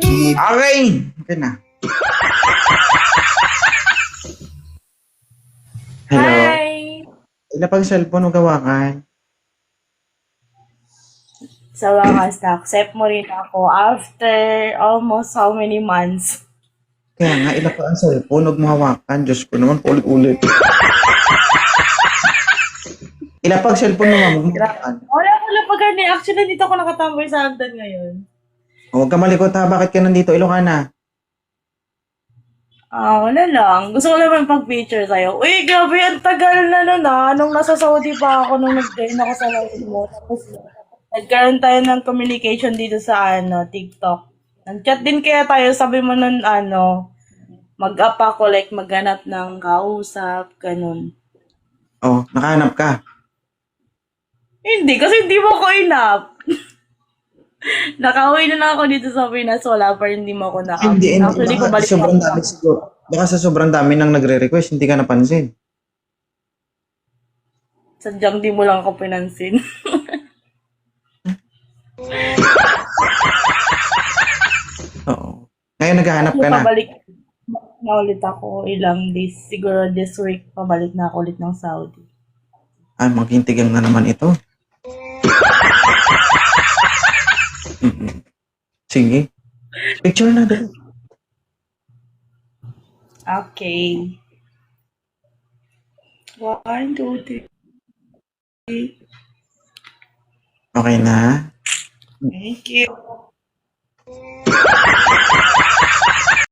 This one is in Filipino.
Okay! Okay na. Hello? Hi! Ila pang cellphone o gawakan? Sa wakas na-accept mo rin ako after almost how many months? Kaya nga, ila pa ang cellphone o mahawakan. Diyos ko naman, paulit-ulit. Ila pang cellphone mo mahawakan. Wala pa gani. Actually, dito ako nakatambay sa hagdan ngayon. Huwag ka malikot ha, bakit ka nandito? Ilocana. Wala lang. Gusto ko naman pag-picture sa'yo. Uy, grabe, ang tagal na nun Nung nasa Saudi pa ako, nung nag-join ako sa live mo. Tapos, nagkaroon tayo ng communication dito sa TikTok. Nag-chat din kaya tayo, sabi mo nun, mag-up ako, like, maghanap ng kausap, ganun. Oh, nakahanap ka. Hindi, kasi hindi mo ko inap. Nakauwi na lang ako dito sa Pinas, wala pa rin, hindi mo ako na-up. Hindi. Actually, Baka pabalik sobrang ako. dami siguro. Baka sa sobrang dami nang nagre-request, hindi ka napansin. Sadyang di mo lang ako pinansin. Oo. Ngayon naghahanap ka na. Pabalik na ulit ako ilang days. Siguro this week, pabalik na ako ulit ng Saudi. Ay, maghintigang na naman ito. Sige. Picture na dali. Okay. 1, 2, 3. Okay na? Thank you.